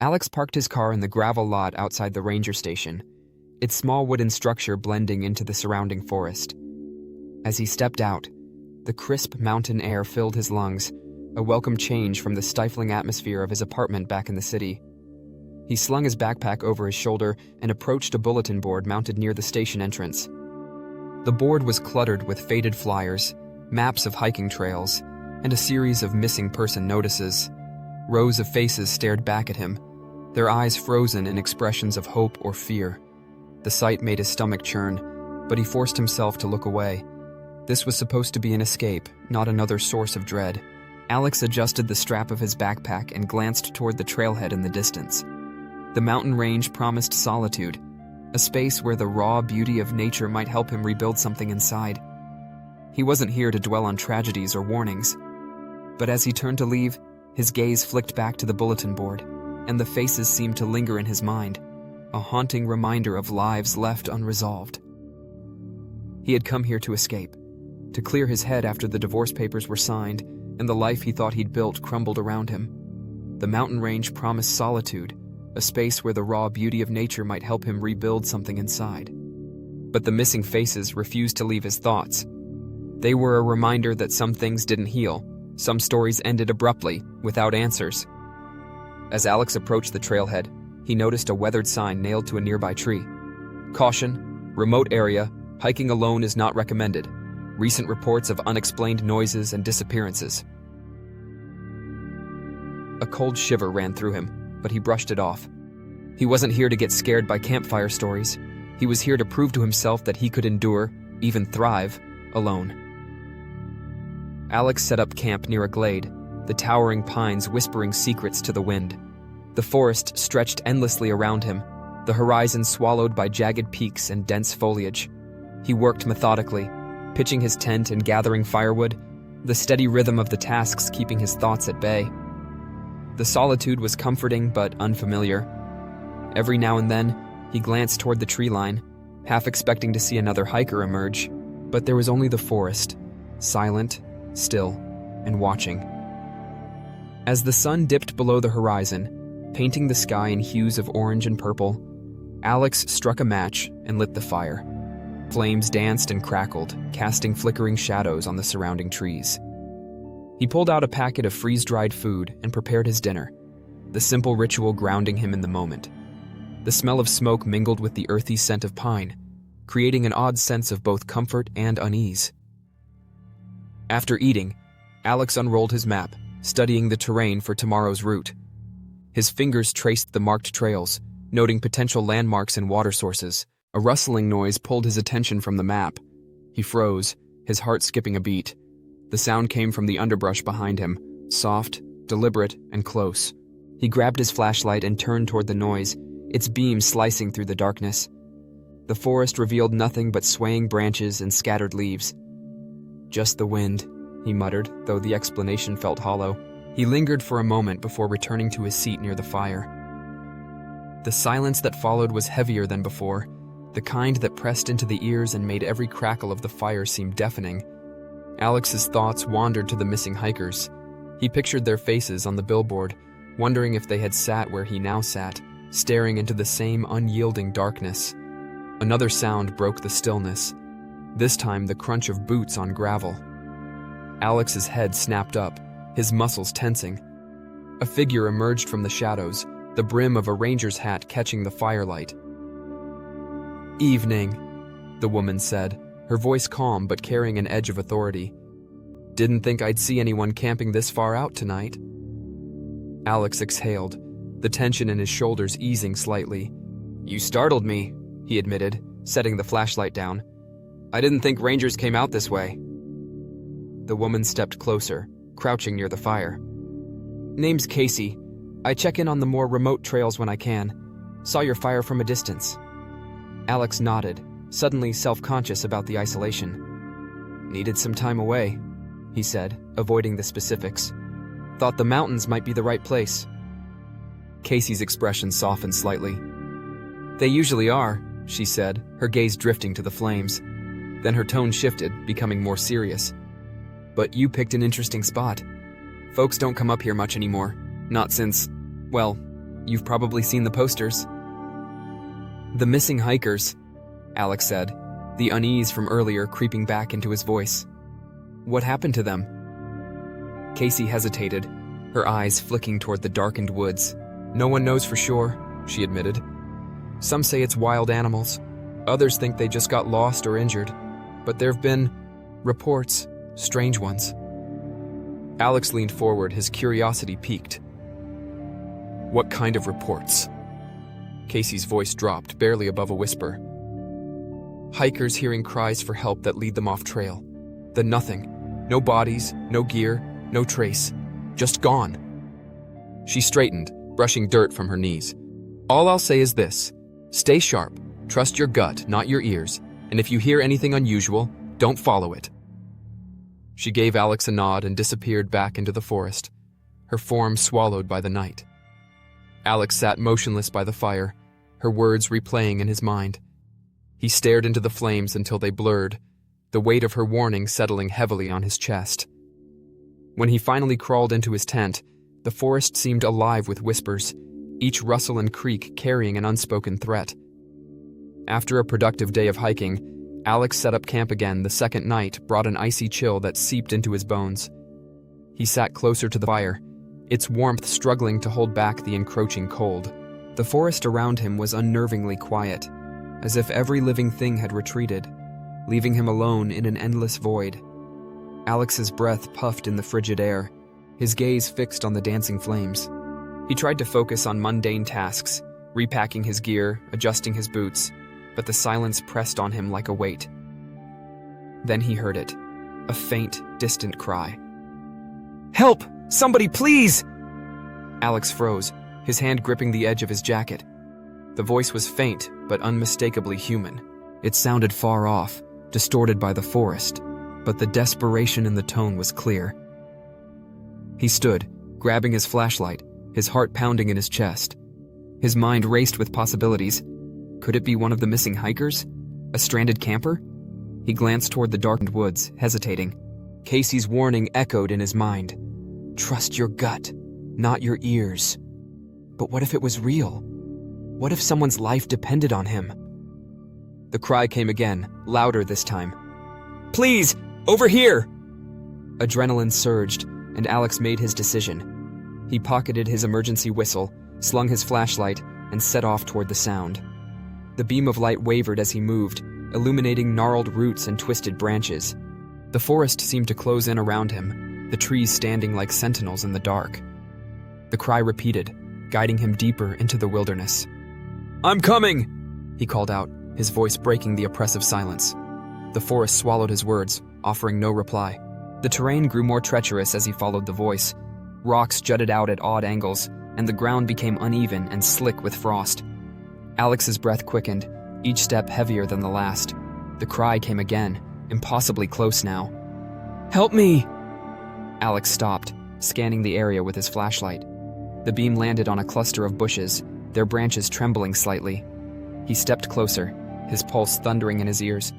Alex parked his car in the gravel lot outside the ranger station, its small wooden structure blending into the surrounding forest. As he stepped out, the crisp mountain air filled his lungs, a welcome change from the stifling atmosphere of his apartment back in the city. He slung his backpack over his shoulder and approached a bulletin board mounted near the station entrance. The board was cluttered with faded flyers, maps of hiking trails, and a series of missing person notices. Rows of faces stared back at him, their eyes frozen in expressions of hope or fear. The sight made his stomach churn, but he forced himself to look away. This was supposed to be an escape, not another source of dread. Alex adjusted the strap of his backpack and glanced toward the trailhead in the distance. The mountain range promised solitude, a space where the raw beauty of nature might help him rebuild something inside. He wasn't here to dwell on tragedies or warnings. But as he turned to leave, his gaze flicked back to the bulletin board, and the faces seemed to linger in his mind, a haunting reminder of lives left unresolved. He had come here to escape, to clear his head after the divorce papers were signed and the life he thought he'd built crumbled around him. The mountain range promised solitude, a space where the raw beauty of nature might help him rebuild something inside. But the missing faces refused to leave his thoughts. They were a reminder that some things didn't heal, some stories ended abruptly, without answers. As Alex approached the trailhead, he noticed a weathered sign nailed to a nearby tree. Caution, remote area, hiking alone is not recommended. Recent reports of unexplained noises and disappearances. A cold shiver ran through him, but he brushed it off. He wasn't here to get scared by campfire stories. He was here to prove to himself that he could endure, even thrive, alone. Alex set up camp near a glade, the towering pines whispering secrets to the wind. The forest stretched endlessly around him, the horizon swallowed by jagged peaks and dense foliage. He worked methodically, pitching his tent and gathering firewood, the steady rhythm of the tasks keeping his thoughts at bay. The solitude was comforting but unfamiliar. Every now and then, he glanced toward the tree line, half expecting to see another hiker emerge, but there was only the forest, silent, still, and watching. As the sun dipped below the horizon, painting the sky in hues of orange and purple, Alex struck a match and lit the fire. Flames danced and crackled, casting flickering shadows on the surrounding trees. He pulled out a packet of freeze-dried food and prepared his dinner, the simple ritual grounding him in the moment. The smell of smoke mingled with the earthy scent of pine, creating an odd sense of both comfort and unease. After eating, Alex unrolled his map, studying the terrain for tomorrow's route. His fingers traced the marked trails, noting potential landmarks and water sources. A rustling noise pulled his attention from the map. He froze, his heart skipping a beat. The sound came from the underbrush behind him, soft, deliberate, and close. He grabbed his flashlight and turned toward the noise, its beams slicing through the darkness. The forest revealed nothing but swaying branches and scattered leaves. "Just the wind," he muttered, though the explanation felt hollow. He lingered for a moment before returning to his seat near the fire. The silence that followed was heavier than before, the kind that pressed into the ears and made every crackle of the fire seem deafening. Alex's thoughts wandered to the missing hikers. He pictured their faces on the billboard, wondering if they had sat where he now sat, staring into the same unyielding darkness. Another sound broke the stillness, this time the crunch of boots on gravel. Alex's head snapped up, his muscles tensing. A figure emerged from the shadows, the brim of a ranger's hat catching the firelight. "Evening," the woman said, her voice calm but carrying an edge of authority. "Didn't think I'd see anyone camping this far out tonight." Alex exhaled, the tension in his shoulders easing slightly. "You startled me," he admitted, setting the flashlight down. "I didn't think rangers came out this way." The woman stepped closer, crouching near the fire. "Name's Casey. I check in on the more remote trails when I can. Saw your fire from a distance." Alex nodded, suddenly self-conscious about the isolation. "Needed some time away," he said, avoiding the specifics. "Thought the mountains might be the right place." Casey's expression softened slightly. "They usually are," she said, her gaze drifting to the flames. Then her tone shifted, becoming more serious. "But you picked an interesting spot. Folks don't come up here much anymore. Not since, well, You've probably seen the posters. The missing hikers, Alex said, the unease from earlier creeping back into his voice. What happened to them? Casey hesitated, her eyes flicking toward the darkened woods. No one knows for sure, she admitted. Some say it's wild animals. Others think they just got lost or injured. But there have been reports, strange ones. Alex leaned forward, his curiosity piqued. What kind of reports? Casey's voice dropped, barely above a whisper. Hikers hearing cries for help that lead them off trail. Then nothing. No bodies, no gear, no trace. Just gone. She straightened, brushing dirt from her knees. All I'll say is this. Stay sharp. Trust your gut, not your ears. And if you hear anything unusual, don't follow it. She gave Alex a nod and disappeared back into the forest, her form swallowed by the night. Alex sat motionless by the fire, her words replaying in his mind. He stared into the flames until they blurred, the weight of her warning settling heavily on his chest. When he finally crawled into his tent, the forest seemed alive with whispers, each rustle and creak carrying an unspoken threat. After a productive day of hiking, Alex set up camp again. The second night brought an icy chill that seeped into his bones. He sat closer to the fire, its warmth struggling to hold back the encroaching cold. The forest around him was unnervingly quiet, as if every living thing had retreated, leaving him alone in an endless void. Alex's breath puffed in the frigid air, his gaze fixed on the dancing flames. He tried to focus on mundane tasks, repacking his gear, adjusting his boots, but the silence pressed on him like a weight. Then he heard it, a faint, distant cry. Help! Somebody, please! Alex froze, his hand gripping the edge of his jacket. The voice was faint, but unmistakably human. It sounded far off, distorted by the forest, but the desperation in the tone was clear. He stood, grabbing his flashlight, his heart pounding in his chest. His mind raced with possibilities. Could it be one of the missing hikers? A stranded camper? He glanced toward the darkened woods, hesitating. Casey's warning echoed in his mind. Trust your gut, not your ears. But what if it was real? What if someone's life depended on him? The cry came again, louder this time. Please, over here! Adrenaline surged, and Alex made his decision. He pocketed his emergency whistle, slung his flashlight, and set off toward the sound. The beam of light wavered as he moved, illuminating gnarled roots and twisted branches. The forest seemed to close in around him, the trees standing like sentinels in the dark. The cry repeated, guiding him deeper into the wilderness. I'm coming! He called out, his voice breaking the oppressive silence. The forest swallowed his words, offering no reply. The terrain grew more treacherous as he followed the voice. Rocks jutted out at odd angles, and the ground became uneven and slick with frost. Alex's breath quickened, each step heavier than the last. The cry came again, impossibly close now. Help me! Alex stopped, scanning the area with his flashlight. The beam landed on a cluster of bushes, their branches trembling slightly. He stepped closer, his pulse thundering in his ears.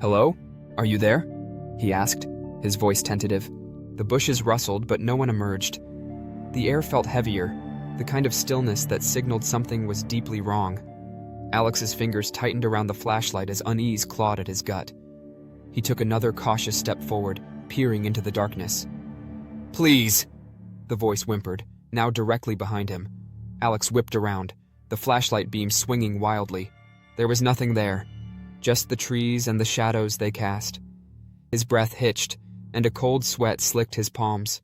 Hello? Are you there? He asked, his voice tentative. The bushes rustled, but no one emerged. The air felt heavier, the kind of stillness that signaled something was deeply wrong. Alex's fingers tightened around the flashlight as unease clawed at his gut. He took another cautious step forward, peering into the darkness. Please, the voice whimpered, now directly behind him. Alex whipped around, the flashlight beam swinging wildly. There was nothing there, just the trees and the shadows they cast. His breath hitched, and a cold sweat slicked his palms.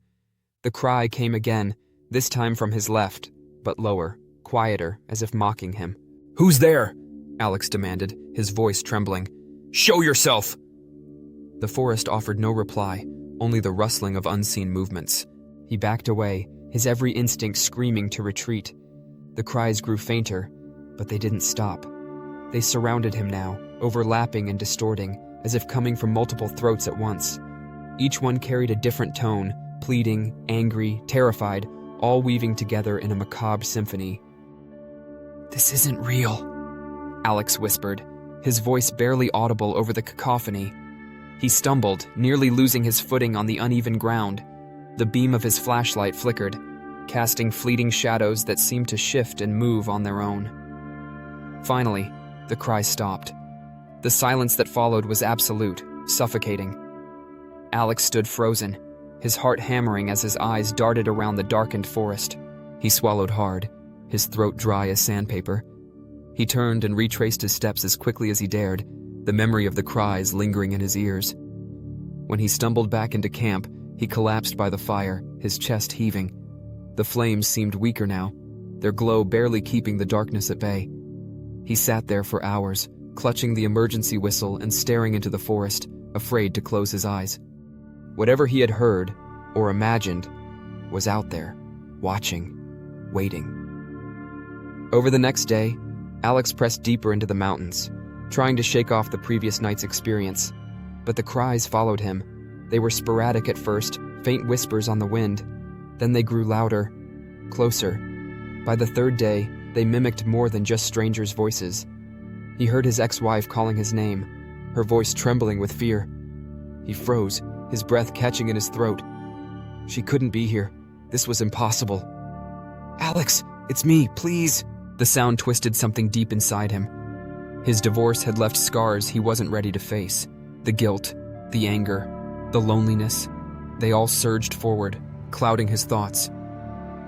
The cry came again, this time from his left, but lower, quieter, as if mocking him. Who's there? Alex demanded, his voice trembling. Show yourself! The forest offered no reply, only the rustling of unseen movements. He backed away, his every instinct screaming to retreat. The cries grew fainter, but they didn't stop. They surrounded him now, overlapping and distorting, as if coming from multiple throats at once. Each one carried a different tone, pleading, angry, terrified, all weaving together in a macabre symphony. This isn't real, Alex whispered, his voice barely audible over the cacophony. He stumbled, nearly losing his footing on the uneven ground. The beam of his flashlight flickered. casting fleeting shadows that seemed to shift and move on their own. Finally, the cries stopped. The silence that followed was absolute, suffocating. Alex stood frozen, his heart hammering as his eyes darted around the darkened forest. He swallowed hard, his throat dry as sandpaper. He turned and retraced his steps as quickly as he dared, the memory of the cries lingering in his ears. When he stumbled back into camp, he collapsed by the fire, his chest heaving. The flames seemed weaker now, their glow barely keeping the darkness at bay. He sat there for hours, clutching the emergency whistle and staring into the forest, afraid to close his eyes. Whatever he had heard, or imagined, was out there, watching, waiting. Over the next day, Alex pressed deeper into the mountains, trying to shake off the previous night's experience. But the cries followed him. They were sporadic at first, faint whispers on the wind. Then they grew louder, closer. By the third day, they mimicked more than just strangers' voices. He heard his ex-wife calling his name, her voice trembling with fear. He froze, his breath catching in his throat. She couldn't be here. This was impossible. "Alex, it's me, please." The sound twisted something deep inside him. His divorce had left scars he wasn't ready to face. The guilt, the anger, the loneliness, they all surged forward, clouding his thoughts.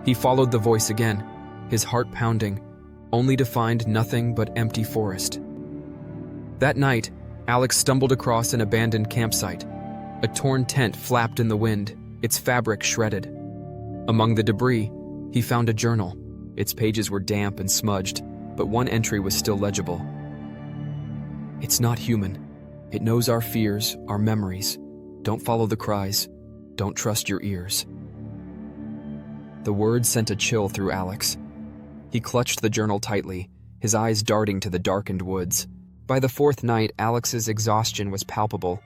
He followed the voice again, his heart pounding, only to find nothing but empty forest. That night, Alex stumbled across an abandoned campsite. A torn tent flapped in the wind, its fabric shredded. Among the debris, he found a journal. Its pages were damp and smudged, but one entry was still legible. "It's not human. It knows our fears, our memories. Don't follow the cries. Don't trust your ears." The words sent a chill through Alex. He clutched the journal tightly, his eyes darting to the darkened woods. By the fourth night, Alex's exhaustion was palpable.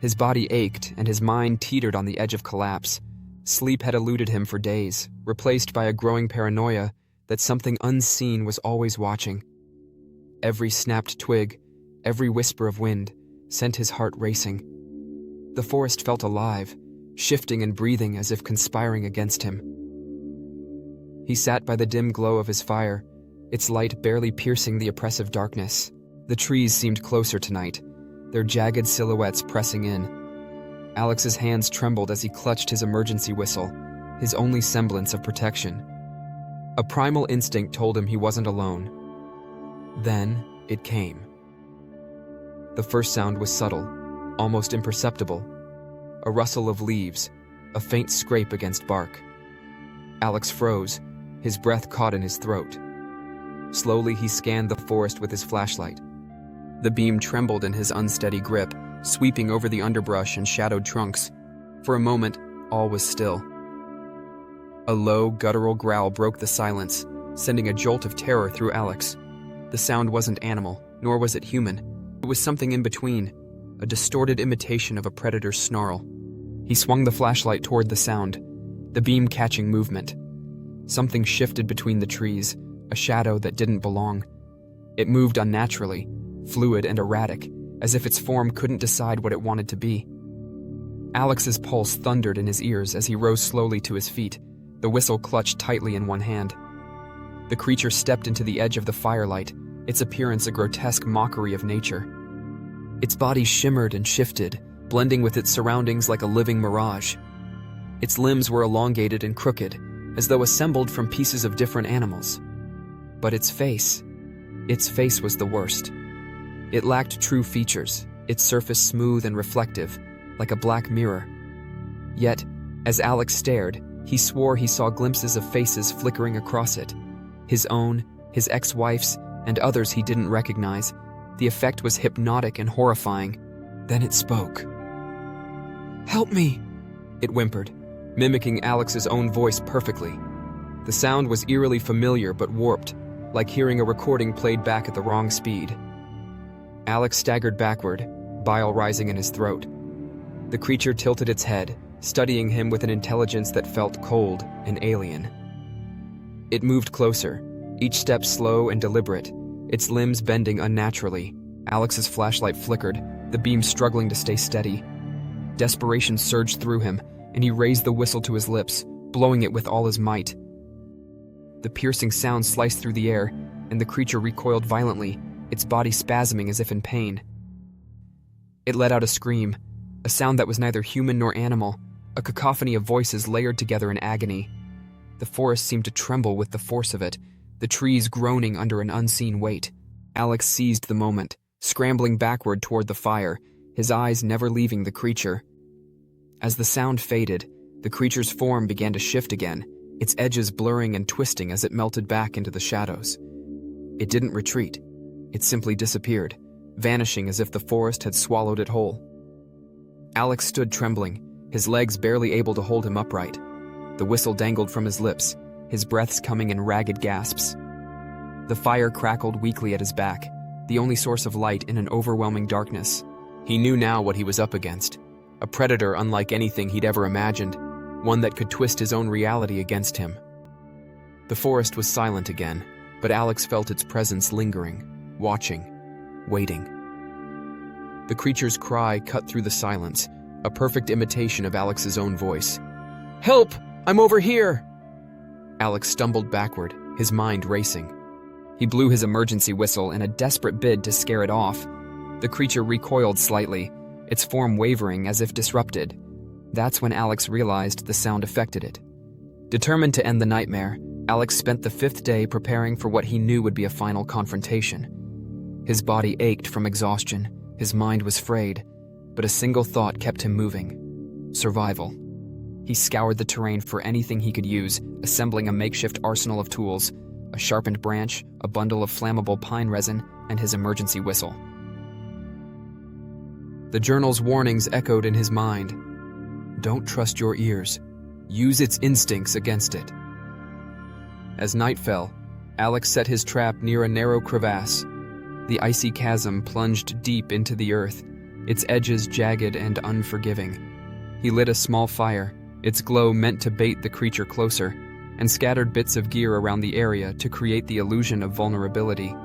His body ached and his mind teetered on the edge of collapse. Sleep had eluded him for days, replaced by a growing paranoia that something unseen was always watching. Every snapped twig, every whisper of wind, sent his heart racing. The forest felt alive, shifting and breathing as if conspiring against him. He sat by the dim glow of his fire, its light barely piercing the oppressive darkness. The trees seemed closer tonight, their jagged silhouettes pressing in. Alex's hands trembled as he clutched his emergency whistle, his only semblance of protection. A primal instinct told him he wasn't alone. Then it came. The first sound was subtle, almost imperceptible. A rustle of leaves, a faint scrape against bark. Alex froze, his breath caught in his throat. Slowly he scanned the forest with his flashlight. The beam trembled in his unsteady grip, sweeping over the underbrush and shadowed trunks. For a moment, all was still. A low, guttural growl broke the silence, sending a jolt of terror through Alex. The sound wasn't animal, nor was it human. It was something in between, a distorted imitation of a predator's snarl. He swung the flashlight toward the sound, the beam catching movement. Something shifted between the trees, a shadow that didn't belong. It moved unnaturally, fluid and erratic, as if its form couldn't decide what it wanted to be. Alex's pulse thundered in his ears as he rose slowly to his feet, the whistle clutched tightly in one hand. The creature stepped into the edge of the firelight, its appearance a grotesque mockery of nature. Its body shimmered and shifted, blending with its surroundings like a living mirage. Its limbs were elongated and crooked, as though assembled from pieces of different animals. But its face was the worst. It lacked true features, its surface smooth and reflective, like a black mirror. Yet, as Alex stared, he swore he saw glimpses of faces flickering across it. His own, his ex-wife's, and others he didn't recognize. The effect was hypnotic and horrifying. Then it spoke. "Help me!" it whimpered, mimicking Alex's own voice perfectly. The sound was eerily familiar but warped, like hearing a recording played back at the wrong speed. Alex staggered backward, bile rising in his throat. The creature tilted its head, studying him with an intelligence that felt cold and alien. It moved closer, each step slow and deliberate, its limbs bending unnaturally. Alex's flashlight flickered, the beam struggling to stay steady. Desperation surged through him, and he raised the whistle to his lips, blowing it with all his might. The piercing sound sliced through the air, and the creature recoiled violently, its body spasming as if in pain. It let out a scream, a sound that was neither human nor animal, a cacophony of voices layered together in agony. The forest seemed to tremble with the force of it, the trees groaning under an unseen weight. Alex seized the moment, scrambling backward toward the fire, his eyes never leaving the creature. As the sound faded, the creature's form began to shift again, its edges blurring and twisting as it melted back into the shadows. It didn't retreat. It simply disappeared, vanishing as if the forest had swallowed it whole. Alex stood trembling, his legs barely able to hold him upright. The whistle dangled from his lips, his breaths coming in ragged gasps. The fire crackled weakly at his back, the only source of light in an overwhelming darkness. He knew now what he was up against, a predator unlike anything he'd ever imagined, one that could twist his own reality against him. The forest was silent again, but Alex felt its presence lingering, watching, waiting. The creature's cry cut through the silence, a perfect imitation of Alex's own voice. "Help! I'm over here!" Alex stumbled backward, his mind racing. He blew his emergency whistle in a desperate bid to scare it off. The creature recoiled slightly, its form wavering as if disrupted. That's when Alex realized the sound affected it. Determined to end the nightmare, Alex spent the 5th day preparing for what he knew would be a final confrontation. His body ached from exhaustion, his mind was frayed, but a single thought kept him moving: survival. He scoured the terrain for anything he could use, assembling a makeshift arsenal of tools, a sharpened branch, a bundle of flammable pine resin, and his emergency whistle. The journal's warnings echoed in his mind. Don't trust your ears. Use its instincts against it. As night fell, Alex set his trap near a narrow crevasse. The icy chasm plunged deep into the earth, its edges jagged and unforgiving. He lit a small fire, its glow meant to bait the creature closer, and scattered bits of gear around the area to create the illusion of vulnerability.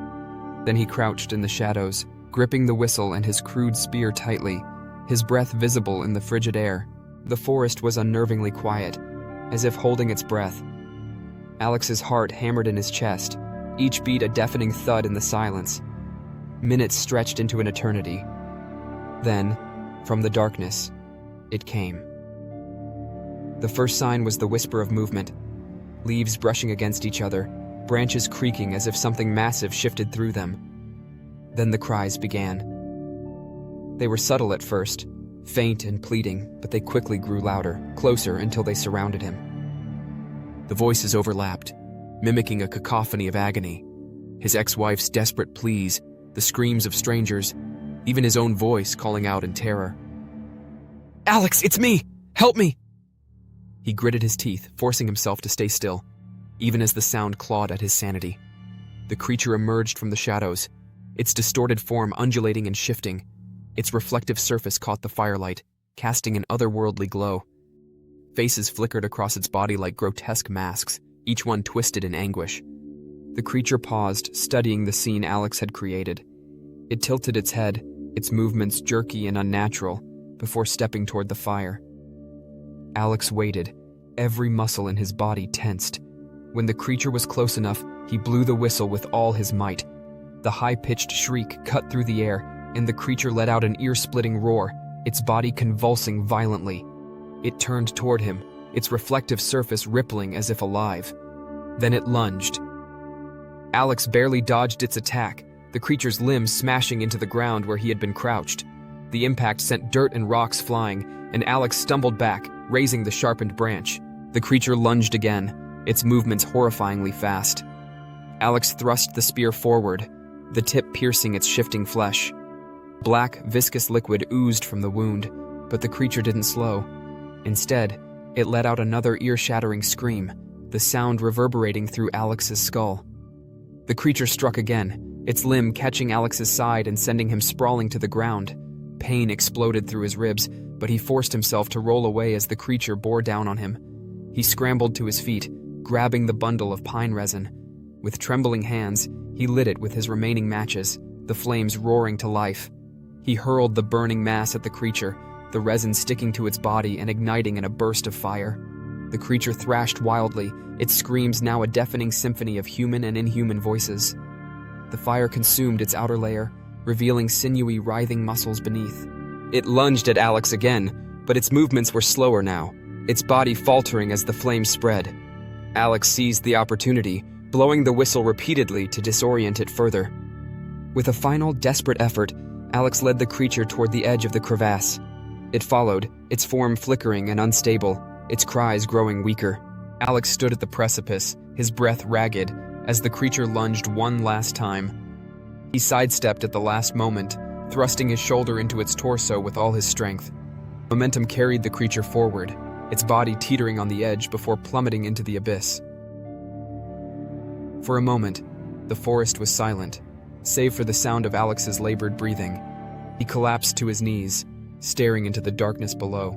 Then he crouched in the shadows, gripping the whistle and his crude spear tightly, his breath visible in the frigid air. The forest was unnervingly quiet, as if holding its breath. Alex's heart hammered in his chest, each beat a deafening thud in the silence. Minutes stretched into an eternity. Then, from the darkness, it came. The first sign was the whisper of movement, leaves brushing against each other, branches creaking as if something massive shifted through them. Then the cries began. They were subtle at first, faint and pleading, but they quickly grew louder, closer until they surrounded him. The voices overlapped, mimicking a cacophony of agony. His ex-wife's desperate pleas, the screams of strangers, even his own voice calling out in terror. "Alex, it's me! Help me!" He gritted his teeth, forcing himself to stay still, even as the sound clawed at his sanity. The creature emerged from the shadows, its distorted form undulating and shifting. Its reflective surface caught the firelight, casting an otherworldly glow. Faces flickered across its body like grotesque masks, each one twisted in anguish. The creature paused, studying the scene Alex had created. It tilted its head, its movements jerky and unnatural, before stepping toward the fire. Alex waited, every muscle in his body tensed. When the creature was close enough, he blew the whistle with all his might. The high-pitched shriek cut through the air, and the creature let out an ear-splitting roar, its body convulsing violently. It turned toward him, its reflective surface rippling as if alive. Then it lunged. Alex barely dodged its attack, the creature's limbs smashing into the ground where he had been crouched. The impact sent dirt and rocks flying, and Alex stumbled back, raising the sharpened branch. The creature lunged again, its movements horrifyingly fast. Alex thrust the spear forward, the tip piercing its shifting flesh. Black, viscous liquid oozed from the wound, but the creature didn't slow. Instead, it let out another ear-shattering scream, the sound reverberating through Alex's skull. The creature struck again, its limb catching Alex's side and sending him sprawling to the ground. Pain exploded through his ribs, but he forced himself to roll away as the creature bore down on him. He scrambled to his feet, grabbing the bundle of pine resin. With trembling hands, he lit it with his remaining matches, the flames roaring to life. He hurled the burning mass at the creature, the resin sticking to its body and igniting in a burst of fire. The creature thrashed wildly, its screams now a deafening symphony of human and inhuman voices. The fire consumed its outer layer, revealing sinewy, writhing muscles beneath. It lunged at Alex again, but its movements were slower now, its body faltering as the flames spread. Alex seized the opportunity, blowing the whistle repeatedly to disorient it further. With a final, desperate effort, Alex led the creature toward the edge of the crevasse. It followed, its form flickering and unstable, its cries growing weaker. Alex stood at the precipice, his breath ragged, as the creature lunged one last time. He sidestepped at the last moment, thrusting his shoulder into its torso with all his strength. Momentum carried the creature forward, its body teetering on the edge before plummeting into the abyss. For a moment, the forest was silent, save for the sound of Alex's labored breathing. He collapsed to his knees, staring into the darkness below.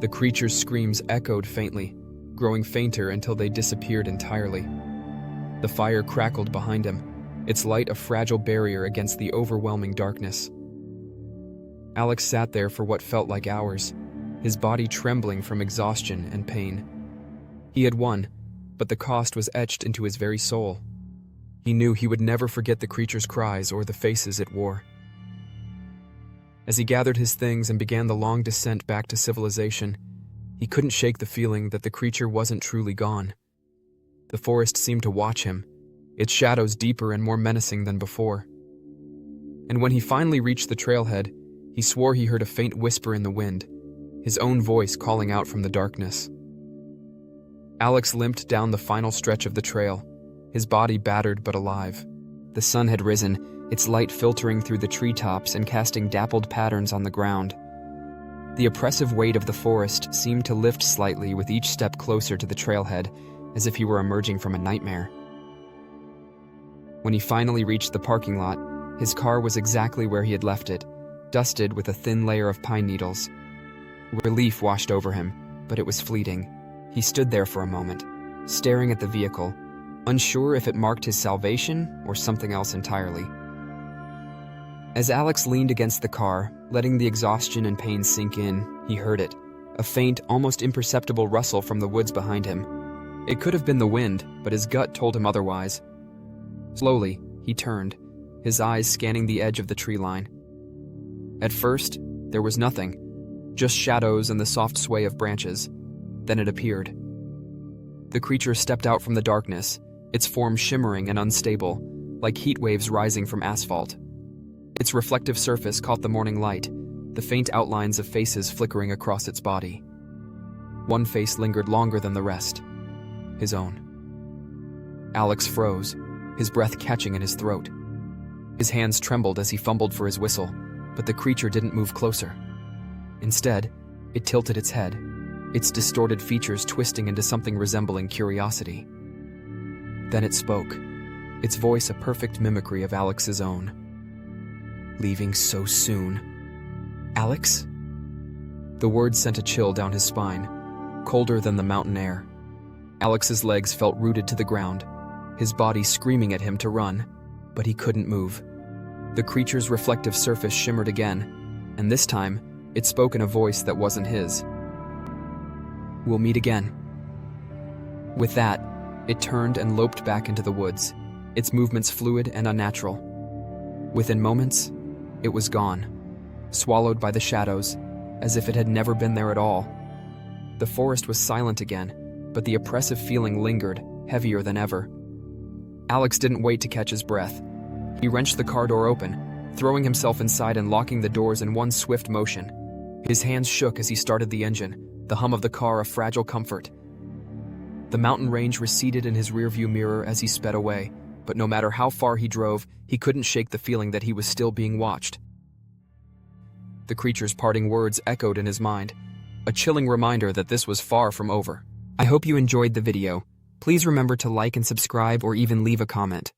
The creature's screams echoed faintly, growing fainter until they disappeared entirely. The fire crackled behind him, its light a fragile barrier against the overwhelming darkness. Alex sat there for what felt like hours, his body trembling from exhaustion and pain. He had won, but the cost was etched into his very soul. He knew he would never forget the creature's cries or the faces it wore. As he gathered his things and began the long descent back to civilization, he couldn't shake the feeling that the creature wasn't truly gone. The forest seemed to watch him, its shadows deeper and more menacing than before. And when he finally reached the trailhead, he swore he heard a faint whisper in the wind, his own voice calling out from the darkness. Alex limped down the final stretch of the trail, his body battered but alive. The sun had risen, its light filtering through the treetops and casting dappled patterns on the ground. The oppressive weight of the forest seemed to lift slightly with each step closer to the trailhead, as if he were emerging from a nightmare. When he finally reached the parking lot, his car was exactly where he had left it, dusted with a thin layer of pine needles. Relief washed over him, but it was fleeting. He stood there for a moment, staring at the vehicle, unsure if it marked his salvation or something else entirely. As Alex leaned against the car, letting the exhaustion and pain sink in, he heard it, a faint, almost imperceptible rustle from the woods behind him. It could have been the wind, but his gut told him otherwise. Slowly, he turned, his eyes scanning the edge of the tree line. At first, there was nothing, just shadows and the soft sway of branches. Then it appeared. The creature stepped out from the darkness, its form shimmering and unstable, like heat waves rising from asphalt. Its reflective surface caught the morning light, the faint outlines of faces flickering across its body. One face lingered longer than the rest, his own. Alex froze, his breath catching in his throat. His hands trembled as he fumbled for his whistle, but the creature didn't move closer. Instead, it tilted its head, its distorted features twisting into something resembling curiosity. Then it spoke, its voice a perfect mimicry of Alex's own. "Leaving so soon. Alex?" The words sent a chill down his spine, colder than the mountain air. Alex's legs felt rooted to the ground, his body screaming at him to run, but he couldn't move. The creature's reflective surface shimmered again, and this time, it spoke in a voice that wasn't his. "We'll meet again." With that, it turned and loped back into the woods, its movements fluid and unnatural. Within moments, it was gone, swallowed by the shadows, as if it had never been there at all. The forest was silent again, but the oppressive feeling lingered, heavier than ever. Alex didn't wait to catch his breath. He wrenched the car door open, throwing himself inside and locking the doors in one swift motion. His hands shook as he started the engine, the hum of the car a fragile comfort. The mountain range receded in his rearview mirror as he sped away, but no matter how far he drove, he couldn't shake the feeling that he was still being watched. The creature's parting words echoed in his mind, a chilling reminder that this was far from over. I hope you enjoyed the video. Please remember to like and subscribe or even leave a comment.